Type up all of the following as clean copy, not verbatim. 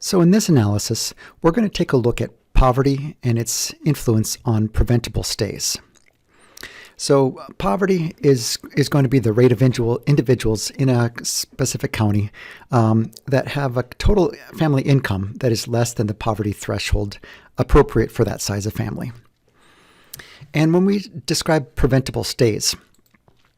So in this analysis, we're going to take a look at poverty and its influence on preventable stays. So poverty is going to be the rate of individuals in a specific county that have a total family income that is less than the poverty threshold appropriate for that size of family. And when we describe preventable stays,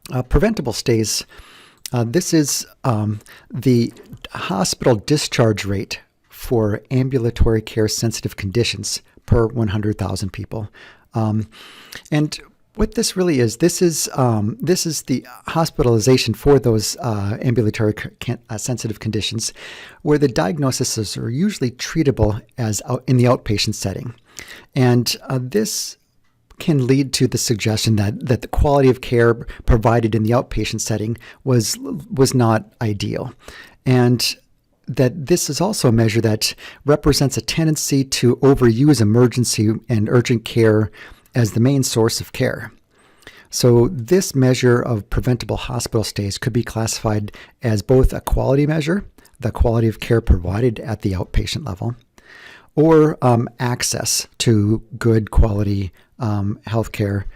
this is the hospital discharge rate for ambulatory care sensitive conditions per 100,000 people. And what this really is, this is the hospitalization for those ambulatory sensitive conditions where the diagnoses are usually treatable as in the outpatient setting. And this can lead to the suggestion that the quality of care provided in the outpatient setting was not ideal. And that this is also a measure that represents a tendency to overuse emergency and urgent care as the main source of care. So this measure of preventable hospital stays could be classified as both a quality measure, the quality of care provided at the outpatient level, or access to good quality health care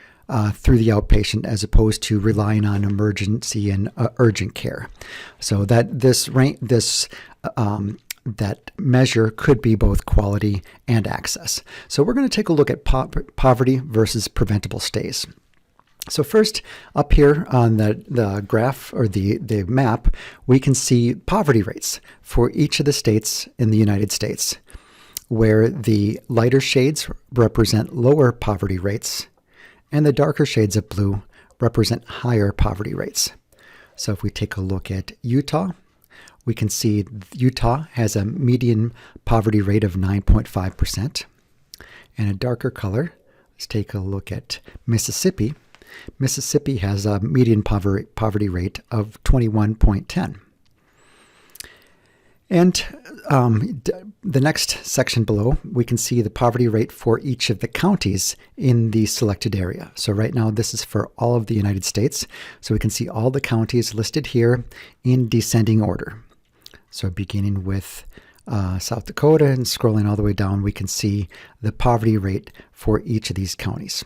through the outpatient as opposed to relying on emergency and urgent care. So that that measure could be both quality and access. So we're going to take a look at poverty versus preventable stays. So first, up here on the graph or the map, we can see poverty rates for each of the states in the United States, where the lighter shades represent lower poverty rates and the darker shades of blue represent higher poverty rates. So if we take a look at Utah, we can see Utah has a median poverty rate of 9.5%. And a darker color, let's take a look at Mississippi. Mississippi has a median poverty rate of 21.10. And the next section below, we can see the poverty rate for each of the counties in the selected area. So right now, this is for all of the United States. So we can see all the counties listed here in descending order. So beginning with South Dakota and scrolling all the way down, we can see the poverty rate for each of these counties.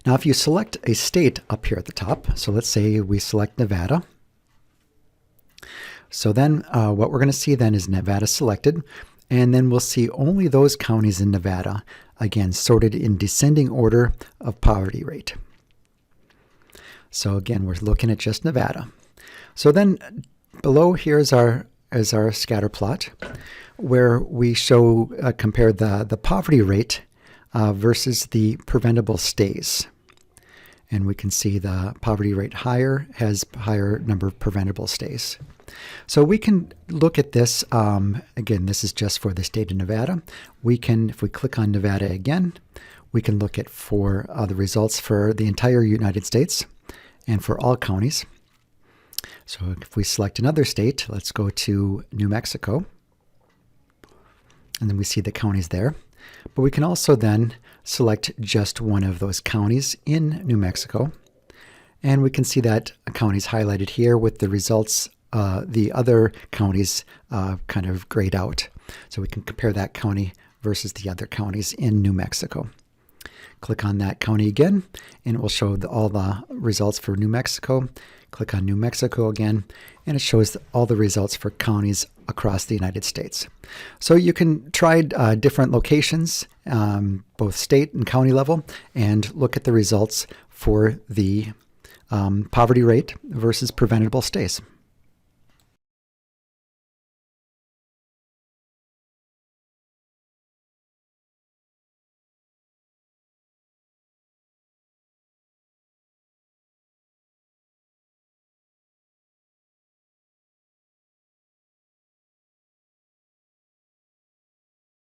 Now, if you select a state up here at the top, so let's say we select Nevada. So then what we're going to see then is Nevada selected, and then we'll see only those counties in Nevada, again, sorted in descending order of poverty rate. So again, we're looking at just Nevada. So then below here is our scatter plot, where we show compare the poverty rate versus the preventable stays. And we can see the poverty rate has higher number of preventable stays. So we can look at this, again, this is just for the state of Nevada. If we click on Nevada again, we can look at the results for the entire United States and for all counties. So if we select another state, let's go to New Mexico, and then we see the counties there. But we can also then select just one of those counties in New Mexico, and we can see that counties highlighted here with the results, the other counties kind of grayed out. So we can compare that county versus the other counties in New Mexico. Click on that county again, and it will show all the results for New Mexico. Click on New Mexico again, and it shows all the results for counties across the United States. So you can try different locations, both state and county level, and look at the results for the poverty rate versus preventable stays.